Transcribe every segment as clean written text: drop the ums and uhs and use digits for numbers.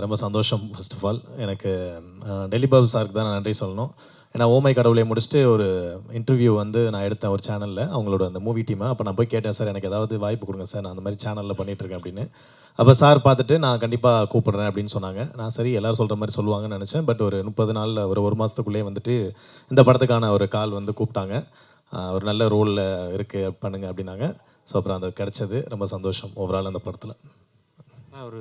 ரொம்ப சந்தோஷம். First of all எனக்கு டெல்லி பாபு சாருக்கு தான் நான் நன்றி சொல்லணும். ஏன்னா ஓமை கடவுளை முடிச்சுட்டு ஒரு இன்டர்வியூ வந்து நான் எடுத்தேன் ஒரு சேனலில், அவங்களோட அந்த மூவி டீமை. அப்போ நான் போய் கேட்டேன், சார் எனக்கு ஏதாவது வாய்ப்பு கொடுங்க சார், நான் அந்த மாதிரி சேனலில் பண்ணிகிட்ருக்கேன் அப்படின்னு. அப்போ சார் பார்த்துட்டு நான் கண்டிப்பாக கூப்பிட்றேன் அப்படின்னு சொன்னாங்க. நான் சரி எல்லோரும் சொல்கிற மாதிரி சொல்லுவாங்கன்னு நினச்சேன். பட் ஒரு 30 நாளில் ஒரு மாதத்துக்குள்ளேயே வந்துட்டு இந்த படத்துக்கான ஒரு கால் வந்து கூப்பிட்டாங்க. ஒரு நல்ல ரோலில் இருக்குது பண்ணுங்க அப்படின்னாங்க. ஸோ அப்புறம் அது கிடச்சது. ரொம்ப சந்தோஷம் ஓவரால் அந்த படத்தில். ஒரு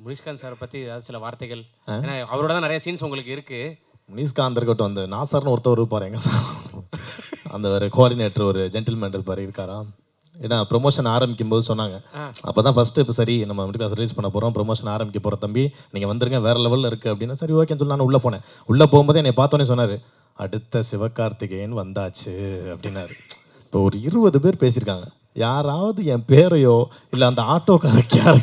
முனிஷ்காந்த் சாரை பற்றி ஏதாவது சில வார்த்தைகள், ஏன்னா அவரோட தான் நிறைய சீன்ஸ் உங்களுக்கு இருக்குது. முனிஷ்காந்த் இருக்கட்டும், அந்த நாசர்னு ஒருத்தர் இருப்பார் எங்க சார், அந்த ஒரு கோஆர்டினேட்டர் ஒரு ஜென்டில்மேன் இருப்பார், இருக்காரா? ஏன்னா ப்ரொமோஷன் ஆரம்பிக்கும் போது சொன்னாங்க, அப்போ தான் ஃபஸ்ட்டு இப்போ சரி நம்ம மிடில் கிளாஸ் ரிலீஸ் பண்ண போகிறோம், ப்ரொமோஷன் ஆரம்பிக்க போகிற தம்பி நீங்கள் வந்துருங்க, வேறு லெவலில் இருக்குது அப்படின்னு. சரி ஓகேன்னு சொல்லி நான் உள்ளே போனேன். உள்ளே போகும்போது என்னை பார்த்தோன்னே சொன்னார், அடுத்த சிவகார்த்திகேயன் வந்தாச்சு அப்படின்னாரு. இப்போ ஒரு 20 பேர் பேசியிருக்காங்க. யாராவது என் பேரையோ இல்லை அந்த ஆட்டோக்கார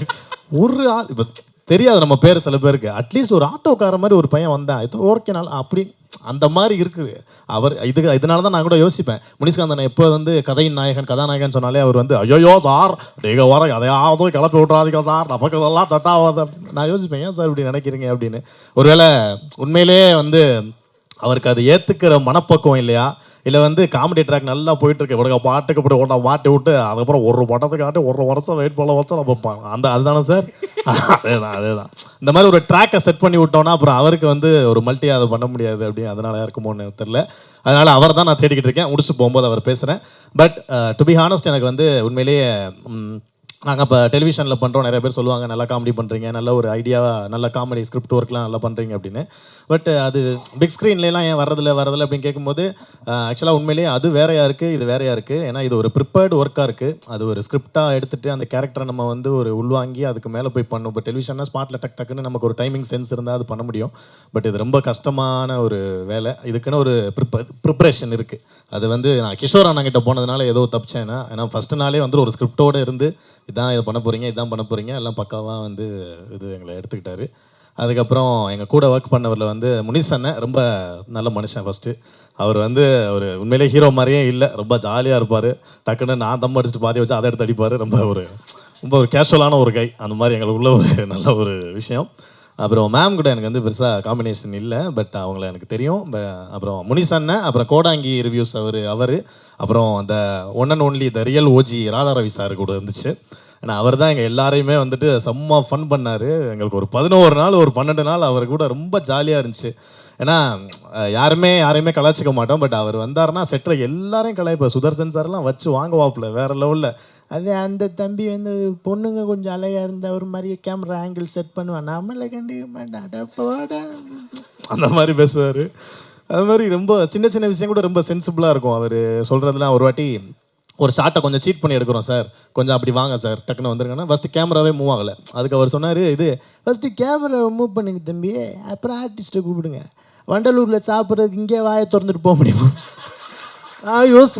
ஒரு ஆள் இப்போ தெரியாது நம்ம பேர் சில பேருக்கு, அட்லீஸ்ட் ஒரு ஆட்டோக்கார மாதிரி ஒரு பையன் வந்தான், இது ஓகேனால அப்படி அந்த மாதிரி இருக்குது அவர். இதனால தான் நான் கூட யோசிப்பேன், முனிஷ்காந்த் எப்போ வந்து கதையின் நாயகன் கதாநாயகன் சொன்னாலே அவர் வந்து ஐயோ சார் நீங்கள் வர அதையாவது கிளப்பி விட்றாதீங்க சார், நமக்கு இதெல்லாம் சட்டாவது. நான் யோசிப்பேன், ஏன் சார் இப்படி நினைக்கிறீங்க அப்படின்னு. ஒருவேளை உண்மையிலேயே வந்து அவருக்கு அது ஏற்றுக்கிற மனப்பக்குவம் இல்லையா, இல்லை வந்து காமெடி ட்ராக் நல்லா போயிட்டுருக்கு, இவருக்கு பாட்டுக்கு இப்படி ஒன்றா மாட்டி விட்டு அதுக்கப்புறம் ஒரு படத்துக்காட்டி ஒரு வருஷம் வெயிட் பண்ண வருஷம் நம்ம பார்ப்பாங்க அதுதானே சார். அதேதான் இந்த மாதிரி ஒரு ட்ராக்கை செட் பண்ணி விட்டோன்னா அப்புறம் அவருக்கு வந்து ஒரு மல்டி அதை பண்ண முடியாது அப்படின்னு, அதனால இருக்குமோன்னு தெரில. அதனால் அவர் தான் நான் தேடிக்கிட்டு இருக்கேன். முடிச்சு போகும்போது அவர் பேசுகிறேன். பட் டு பி ஹானஸ்ட் எனக்கு வந்து உண்மையிலேயே நாங்கள் இப்போ டெலிவிஷனில் பண்ணுறோம், நிறைய பேர் சொல்லுவாங்க நல்லா காமெடி பண்ணுறீங்க, நல்ல ஒரு ஐடியாவாக நல்ல காமெடி ஸ்கிரிப்ட் ஒர்க்லாம் நல்லா பண்ணுறீங்க அப்படின்னு. பட் அது பிக் ஸ்க்ரீன்லாம் ஏன் வரதில்லை அப்படின்னு கேட்கும்போது ஆக்சுவலாக உண்மையிலேயே அது வேறையாக இருக்குது, இது வேறையாக இருக்குது. ஏன்னா இது ஒரு ப்ரிப்பேர்டு ஒர்க்காக இருக்குது. அது ஒரு ஸ்கிரிப்டாக எடுத்துகிட்டு அந்த கேரக்டரை நம்ம வந்து ஒரு உள்வாங்கி அதுக்கு மேலே போய் பண்ணும். இப்போ டெலிவிஷன்னா ஸ்பாட்டில் டக்குன்னு நமக்கு ஒரு டைமிங் சென்ஸ் இருந்தால் அது பண்ண முடியும். பட் இது ரொம்ப கஷ்டமான ஒரு வேலை. இதுக்குன்னு ஒரு ப்ரிப்பரேஷன் இருக்குது. அது வந்து நான் கிஷோர் அண்ணங்கிட்ட போனதுனால ஏதோ தப்பிச்சேன்னா, ஏன்னா ஃபஸ்ட்டு நாளே வந்து ஒரு ஸ்கிரிப்டோடு இருந்து இதான் இதை பண்ண போகிறீங்க, இதான் பண்ண போகிறீங்க, எல்லாம் பக்காவாக வந்து இது எங்களை எடுத்துக்கிட்டாரு. அதுக்கப்புறம் எங்கள் கூட ஒர்க் பண்ணவரில் வந்து முனிஷ் அண்ணன் ரொம்ப நல்ல மனுஷன். ஃபஸ்ட்டு அவர் வந்து ஒரு உண்மையிலே ஹீரோ மாதிரியே இல்லை, ரொம்ப ஜாலியாக இருப்பார். டக்குன்னு நான் தம் அடிச்சுட்டு பாதி வச்சு அதை எடுத்து அடிப்பார். ரொம்ப ஒரு கேஷுவலான ஒரு கை. அந்த மாதிரி எங்களுக்குள்ள ஒரு நல்ல ஒரு விஷயம். அப்புறம் மேம் கூட எனக்கு வந்து பெருசாக காம்பினேஷன் இல்லை, பட் அவங்கள எனக்கு தெரியும். அப்புறம் முனிஷ் அண்ணன், அப்புறம் கோடாங்கி ரிவ்யூஸ் அவர், அப்புறம் அந்த one and only the real OG Radha Ravi sir கூட இருந்துச்சு. ஏன்னா அவர் தான் எங்கள் எல்லாரையுமே வந்துட்டு செம்ம ஃபன் பண்ணார். எங்களுக்கு ஒரு 11 நாள் ஒரு 12 நாள் அவர் கூட ரொம்ப ஜாலியாக இருந்துச்சு. ஏன்னா யாரையுமே கலாய்ச்சிக்க மாட்டோம், பட் அவர் வந்தார்னா செட்டில் எல்லாரையும் கலாய்ப்பார். சுதர்சன் சார்லாம் வச்சு வாங்குவாப்பில் வேறு லெவலில். அது அந்த தம்பி வந்து பொண்ணுங்க கொஞ்சம் அழகாக இருந்தால் ஒரு மாதிரி கேமரா ஆங்கிள் செட் பண்ணுவான், நம்மளை கண்டிக்க மாட்டான் அந்த மாதிரி பேசுவார். அது மாதிரி ரொம்ப சின்ன விஷயம் கூட ரொம்ப சென்சிபிளாக இருக்கும் அவர் சொல்கிறதுலாம். ஒரு வாட்டி ஒரு ஷார்ட்டை கொஞ்சம் சீட் பண்ணி எடுக்கிறோம் சார், கொஞ்சம் அப்படி வாங்க சார், டக்குன்னு வந்துருங்கன்னா ஃபஸ்ட்டு கேமராவே மூவ் ஆகலை. அதுக்கு அவர் சொன்னார், இது ஃபஸ்ட்டு கேமராவை மூவ் பண்ணுங்க தம்பி, அப்புறம் ஆர்டிஸ்ட்டை கூப்பிடுங்க. வண்டலூரில் சாப்பிட்றதுக்கு இங்கே வாயை திறந்துட்டு போக முடியுமா?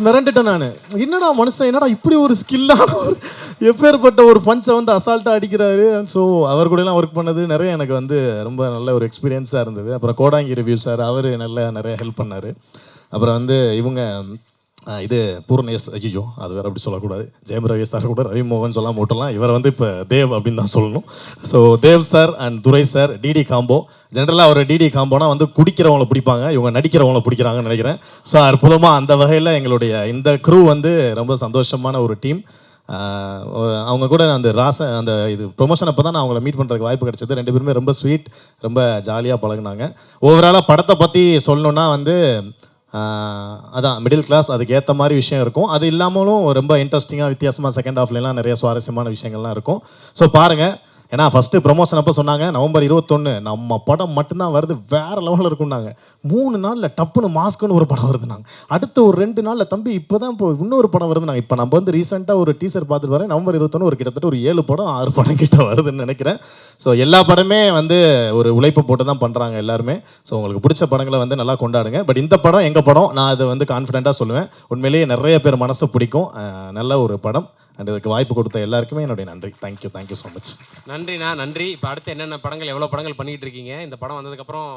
மிரண்டுட்டேன் நான். என்னடா மனுஷன், என்னடா இப்படி ஒரு ஸ்கில்லான ஒரு எப்பேற்பட்ட ஒரு பஞ்சை வந்து அசால்ட்டாக அடிக்கிறாரு. ஸோ அவர் கூடலாம் ஒர்க் பண்ணது நிறைய எனக்கு வந்து ரொம்ப நல்ல ஒரு எக்ஸ்பீரியன்ஸாக இருந்தது. அப்புறம் கோடாங்கி ரிவ்யூ சார், அவர் நிறைய ஹெல்ப் பண்ணார். அப்புறம் வந்து இவங்க இது பூர்ணேஷ், ஐயோ அது வேறு அப்படி சொல்லக்கூடாது, ஜெயம் ரவி சார் கூட ரவி மோகன் சொல்லாமல் விட்டலாம். இவரை வந்து இப்போ தேவ் அப்படின்னு தான் சொல்லணும். So Dev sir and Durai sir DD combo. ஜென்ரலாக ஒரு டிடி காம்போனா வந்து குடிக்கிறவங்கள பிடிப்பாங்க, இவங்க நடிக்கிறவங்கள பிடிக்கிறாங்கன்னு நினைக்கிறேன். ஸோ அற்புதமாக அந்த வகையில் எங்களுடைய இந்த க்ரூ வந்து ரொம்ப சந்தோஷமான ஒரு டீம். அவங்க கூட அந்த அந்த இது ப்ரொமோஷன் அப்போ தான் நான் அவங்கள மீட் பண்ணுறதுக்கு வாய்ப்பு கிடச்சிது. 2 பேருமே ரொம்ப ஸ்வீட், ரொம்ப ஜாலியாக பழகுனாங்க. ஓவராலாக படத்தை பற்றி சொல்லணுன்னா வந்து அதான் மிடில் கிளாஸ், அதுக்கு ஏற்ற மாதிரி விஷயம் இருக்கும். அது இல்லாமலும் ரொம்ப இன்ட்ரெஸ்டிங்காக வித்தியாசமாக செகண்ட் ஹாஃப்லாம் நிறைய சுவாரஸ்யமான விஷயங்கள்லாம் இருக்கும். ஸோ பாருங்கள். ஏன்னா ஃபஸ்ட்டு ப்ரொமோஷன் அப்போ சொன்னாங்க நவம்பர் 21 நம்ம படம் மட்டும்தான் வருது, வேறு லெவலில் இருக்குன்னாங்க. 3 நாளில் டப்புன்னு மாஸ்க்குன்னு ஒரு படம் வருதுனாங்க. அடுத்த ஒரு 2 நாளில் தம்பி இப்போ தான் இன்னொரு படம் வருதுனாங்க. இப்போ நம்ம வந்து ரீசெண்டாக ஒரு டீசர் பார்த்துட்டு வரேன், நவம்பர் 21 ஒரு கிட்டத்தட்ட ஒரு 7 படம் 6 படம் கிட்ட வருதுன்னு நினைக்கிறேன். ஸோ எல்லா படமே வந்து ஒரு உழைப்பு போட்டு தான் பண்ணுறாங்க எல்லாருமே. ஸோ உங்களுக்கு பிடிச்ச படங்களை வந்து நல்லா கொண்டாடுங்க. பட் இந்த படம் எங்கள் படம், நான் அதை வந்து கான்ஃபிடென்ட்டாக சொல்லுவேன். உண்மையிலேயே நிறைய பேர் மனசு பிடிக்கும், நல்ல ஒரு படம். அண்ட் இதுக்கு வாய்ப்பு கொடுத்த எல்லாருக்குமே என்னுடைய நன்றி. Thank you so much. நன்றிண்ணா, நன்றி. இப்போ அடுத்து என்னென்ன படங்கள், எவ்வளோ படங்கள் பண்ணிகிட்டு இருக்கீங்க? இந்த படம் வந்ததுக்கப்புறம்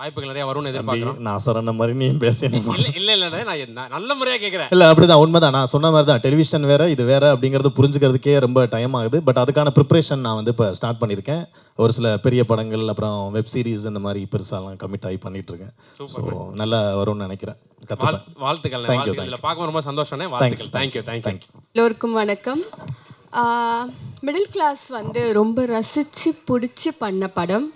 வாய்ப்புகள் நிறைய வரும்னு எதிர்பார்க்குறோம். நான் சொன்ன மாதிரி நீ பேசினேன். இல்லை நான் நல்ல முறையாக கேட்குறேன். இல்லை அப்படிதான், உண்மைதான். நான் சொன்ன மாதிரி தான், டெலிவிஷன் வேறு இது வேறு அப்படிங்கிறது புரிஞ்சுக்கிறதுக்கே ரொம்ப டைம் ஆகுது. பட் அதுக்கான ப்ரிப்ரேஷன் நான் வந்து இப்போ ஸ்டார்ட் பண்ணியிருக்கேன். ஒரு சில பெரிய படங்கள், அப்புறம் வெப் சீரிஸ் இந்த மாதிரி பெருசாலாம் கமிட் ஆகி பண்ணிகிட்ருக்கேன். ஸோ நல்லா வரும்னு நினைக்கிறேன். வாழ்த்துக்கள். இதில் பார்க்க ரொம்ப சந்தோஷம். வாழ்த்துக்கள். தேங்க்யூ. எல்லோருக்கும் வணக்கம். மிடில் கிளாஸ் வந்து ரொம்ப ரசித்து பிடிச்சி பண்ண படம்.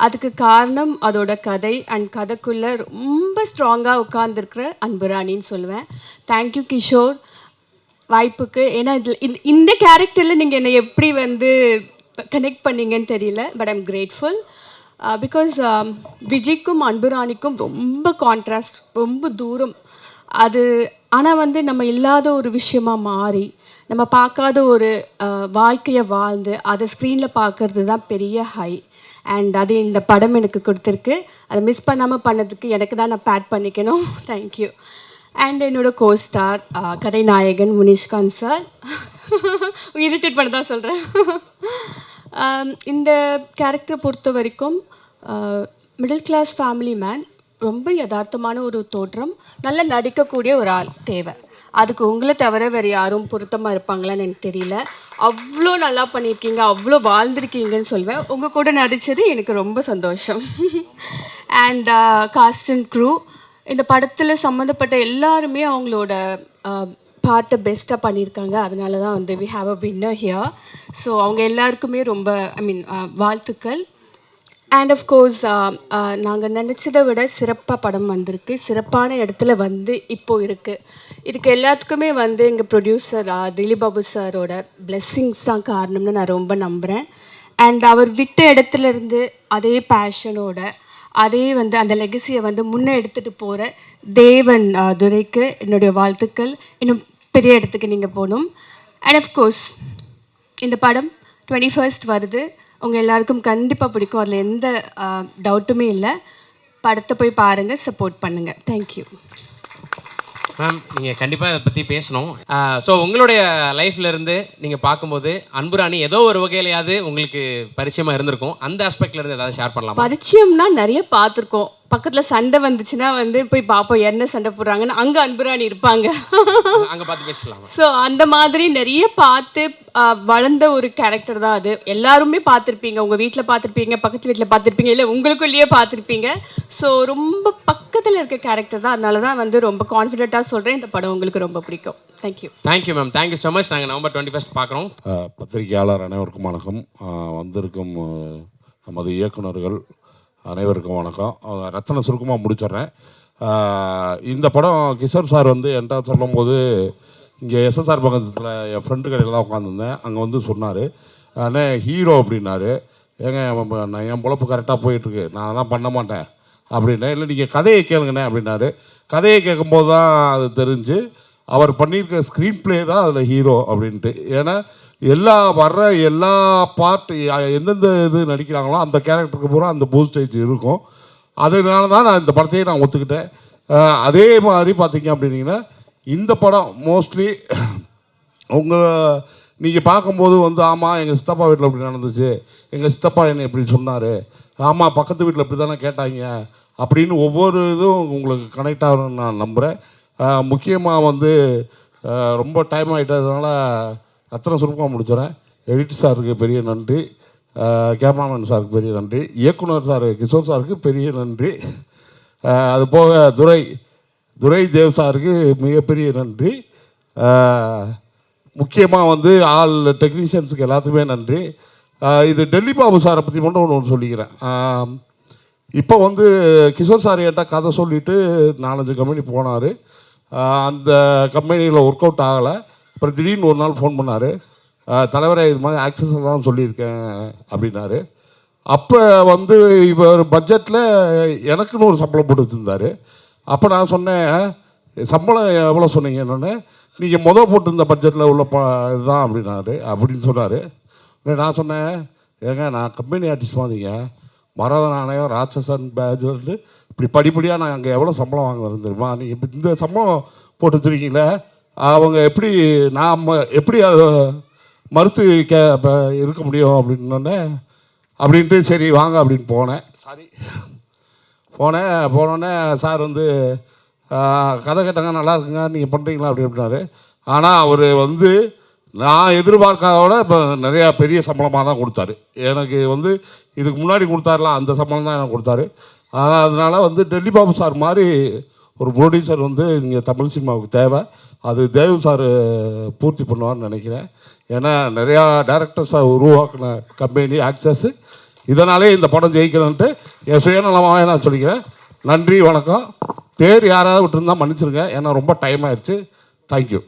அதுக்கு காரணம் அதோட கதை அண்ட் கதைக்குள்ளே ரொம்ப ஸ்ட்ராங்காக உட்காந்துருக்கிற அன்புராணின்னு சொல்லுவேன். தேங்க்யூ கிஷோர் வாய்ப்புக்கு. ஏன்னா இதில் இந்த கேரக்டரில் நீங்கள் என்னை எப்படி வந்து கனெக்ட் பண்ணீங்கன்னு தெரியல. பட் ஐம் கிரேட்ஃபுல் பிகாஸ் விஜய்க்கும் அன்புராணிக்கும் ரொம்ப கான்ட்ராஸ்ட், ரொம்ப தூரம். அது ஆனால் வந்து நம்ம இல்லாத ஒரு விஷயமாக மாறி நம்ம பார்க்காத ஒரு வாழ்க்கையை வாழ்ந்து அதை ஸ்க்ரீனில் பார்க்கறது தான் பெரிய ஹை. அண்ட் அது இந்த படம் எனக்கு கொடுத்துருக்கு. அதை மிஸ் பண்ணாமல் பண்ணதுக்கு எனக்கு தான் நான் பேட் பண்ணிக்கணும். தேங்க்யூ. அண்ட் என்னோடய கோஸ்டார் கதைநாயகன் முனிஷ்காந்த் சார். இரிட்டேட் பண்ண தான் சொல்கிறேன். இந்த கேரக்டரை பொறுத்த வரைக்கும் மிடில் கிளாஸ் ஃபேமிலி மேன், ரொம்ப யதார்த்தமான ஒரு தோற்றம், நல்லா நடிக்கக்கூடிய ஒரு ஆள் தேவை. அதுக்கு உங்களை தவிர வேறு யாரும் பொருத்தமாக இருப்பாங்களான்னு எனக்கு தெரியல. அவ்வளோ நல்லா பண்ணியிருக்கீங்க, அவ்வளோ வாழ்ந்திருக்கீங்கன்னு சொல்வேன். உங்கள் கூட நடித்தது எனக்கு ரொம்ப சந்தோஷம். அண்ட் காஸ்ட் அண்ட் க்ரூ, இந்த படத்தில் சம்மந்தப்பட்ட எல்லாருமே அவங்களோட பார்ட்டை பெஸ்ட்டாக பண்ணியிருக்காங்க. அதனால தான் வந்து we have a winner here. So அவங்க எல்லாருக்குமே ரொம்ப வாழ்த்துக்கள். அண்ட் ஆஃப்கோர்ஸ் நாங்கள் நினச்சதை விட சிறப்பாக படம் வந்திருக்கு. சிறப்பான இடத்துல வந்து இப்போது இருக்குது. இதுக்கு எல்லாத்துக்குமே வந்து எங்கள் ப்ரொடியூசர் திலீப் பாபு சாரோட பிளெஸ்ஸிங்ஸ் தான் காரணம்னு நான் ரொம்ப நம்புகிறேன். அண்ட் அவர் விட்ட இடத்துலேருந்து அதே பேஷனோட அதே வந்து அந்த லெகசியை வந்து முன்னே எடுத்துகிட்டு போகிற தேவன் துரைக்கு என்னுடைய வாழ்த்துக்கள். இன்னும் பெரிய இடத்துக்கு நீங்கள் போகணும். அண்ட் ஆஃப்கோர்ஸ் இந்த படம் 21st வருது. உங்கள் எல்லாருக்கும் கண்டிப்பாக பிடிக்கும், அதில் எந்த டவுட்டுமே இல்லை. படத்தை போய் பாருங்கள், சப்போர்ட் பண்ணுங்கள். Thank you ma'am. நீங்கள் கண்டிப்பாக இதை பற்றி பேசணும். ஸோ உங்களுடைய லைஃப்லேருந்து நீங்கள் பார்க்கும்போது அன்புராணி ஏதோ ஒரு வகையிலையாவது உங்களுக்கு பரிச்சயமாக இருந்திருக்கும். அந்த ஆஸ்பெக்ட்லேருந்து ஏதாவது ஷேர் பண்ணலாம்? பரிச்சயம்னா நிறைய பார்த்துருக்கோம். பக்கத்தில் சண்டை வந்துச்சுன்னா வந்து போய் பார்ப்போம் என்ன சண்டை போடுறாங்கன்னு. அங்கே அன்புராணி இருப்பாங்க, அங்கே பார்த்து பேசலாம். ஸோ அந்த மாதிரி நிறைய பார்த்து வளர்ந்த ஒரு கேரக்டர் தான் அது. எல்லாருமே பார்த்துருப்பீங்க, உங்கள் வீட்டில் பார்த்துருப்பீங்க, பக்கத்து வீட்டில் பார்த்துருப்பீங்க, இல்லை உங்களுக்குள்ளேயே பார்த்துருப்பீங்க. ஸோ ரொம்ப பக்கத்தில் இருக்க கேரக்டர் தான். அதனால தான் வந்து ரொம்ப கான்ஃபிடென்ட்டாக சொல்கிறேன், இந்த படம் உங்களுக்கு ரொம்ப பிடிக்கும். Thank you ma'am. Thank you so much. நாங்கள் November 21st பார்க்குறோம். பத்திரிகையாளர் அனைவருக்கும் வணக்கம். வந்திருக்கும் நமது இயக்குநர்கள் அனைவருக்கும் வணக்கம். ரத்தன சுருக்கமாக முடிச்சிட்றேன். இந்த படம் கிஷோர் சார் வந்து என்கிட்ட சொல்லும்போது, இங்கே எஸ்எஸ்ஆர் பக்கத்தில் என் ஃப்ரெண்டு கடையில் உட்காந்துருந்தேன். அங்கே வந்து சொன்னார், அண்ணே ஹீரோ அப்படின்னாரு. ஏங்க நான் என் பொழப்பு கரெக்டாக போயிட்டுருக்கு, நான் அதெல்லாம் பண்ண மாட்டேன் அப்படின்னேன். இல்லை நீங்கள் கதையை கேளுங்கண்ணே அப்படின்னாரு. கதையை கேட்கும்போது தான் அது தெரிஞ்சு அவர் பண்ணியிருக்க ஸ்க்ரீன் ப்ளே தான் அதில் ஹீரோ அப்படின்ட்டு. ஏன்னா எல்லா பார்ட் எந்தெந்த இது நடிக்கிறாங்களோ அந்த கேரக்டருக்கு பூரா அந்த போஸ்டேஜ் இருக்கும். அதனால தான் நான் இந்த படத்தையே நான் ஒத்துக்கிட்டேன். அதே மாதிரி பார்த்தீங்க அப்படின்னீங்கன்னா இந்த படம் மோஸ்ட்லி நீங்கள் பார்க்கும்போது வந்து, ஆமாம் எங்கள் சித்தப்பா வீட்டில் இப்படி நடந்துச்சு, எங்கள் சித்தப்பா என்னை இப்படி சொன்னார், ஆமாம் பக்கத்து வீட்டில் இப்படி தானே கேட்டாங்க அப்படின்னு ஒவ்வொரு இதுவும் உங்களுக்கு கனெக்ட் ஆகணும்னு நான் நம்புகிறேன். முக்கியமாக வந்து ரொம்ப டைம் ஆகிட்டதுனால அத்தனை சுருக்கமாக முடிச்சிடறேன். எடிட்டர் சாருக்கு பெரிய நன்றி, கேமராமேன் சாருக்கு பெரிய நன்றி, இயக்குனர் சார் கிஷோர் சாருக்கு பெரிய நன்றி, அது போக துரை தேவ் சாருக்கு மிகப்பெரிய நன்றி. முக்கியமாக வந்து ஆல் டெக்னீஷியன்ஸுக்கு எல்லாத்துக்குமே நன்றி. இது டெல்லி பாபு சாரை பற்றி மட்டும் ஒன்று சொல்லிக்கிறேன். இப்போ வந்து கிஷோர் சார் என்கிட்ட கதை சொல்லிவிட்டு 4-5 கம்பெனி போனார். அந்த கம்பெனியில் ஒர்க் அவுட் ஆகலை. அப்புறம் திடீர்னு ஒரு நாள் ஃபோன் பண்ணார், தலைவரை இது மாதிரி ஆக்சஸ் எல்லாம் சொல்லியிருக்கேன் அப்படின்னாரு. அப்போ வந்து இவர் பட்ஜெட்டில் எனக்குன்னு ஒரு சம்பளம் போட்டு வச்சுருந்தார். அப்போ நான் சொன்னேன், சம்பளம் எவ்வளோ சொன்னீங்கன்னு. நீங்கள் போட்டிருந்த பட்ஜெட்டில் உள்ள இதுதான் அப்படின்னு சொன்னார். நான் சொன்னேன், ஏங்க நான் கம்பெனி ஆர்டிஸ்ட் வந்தீங்க, மரத நாணயம் ராட்சசன் பேஜ் இப்படி படிப்படியாக நான் அங்கே எவ்வளோ சம்பளம் வாங்குறது தெரியுமா, நீங்கள் இப்போ இந்த சம்பளம் போட்டு வச்சுருக்கீங்களே, அவங்க எப்படி நாம் எப்படி அதை மறுத்து இருக்க முடியும் அப்படின்னோடனே அப்படின்ட்டு சரி வாங்க அப்படின்னு போனேன். சாரி போனோடனே சார் வந்து கதை கேட்டாங்க, நல்லா இருக்குங்க, நீங்கள் பண்ணுறீங்களா அப்படின்னாரு. ஆனால் அவர் வந்து நான் எதிர்பார்க்காதோட இப்போ நிறையா பெரிய சம்பளமாக தான் கொடுத்தாரு. எனக்கு வந்து இதுக்கு முன்னாடி கொடுத்தாருலாம் அந்த சம்பளம் தான் எனக்கு கொடுத்தாரு. அதனால் வந்து டெல்லி பாபு சார் மாதிரி ஒரு ப்ரொடியூசர் வந்து இங்கே தமிழ் சினிமாவுக்கு தேவை. அது தேவ் சார் பூர்த்தி பண்ணுவார்னு நினைக்கிறேன். ஏன்னா நிறையா டேரக்டர்ஸை உருவாக்கின கம்பெனி ஆக்சஸ். இதனாலே இந்த படம் ஜெயிக்கணுன்ட்டு என் சுயநலமாகவே நான் சொல்லிக்கிறேன். நன்றி, வணக்கம். பேர் யாராவது விட்டுருந்தா மன்னிச்சிருங்க, ஏன்னா ரொம்ப டைம் ஆயிடுச்சு. தேங்க்யூ.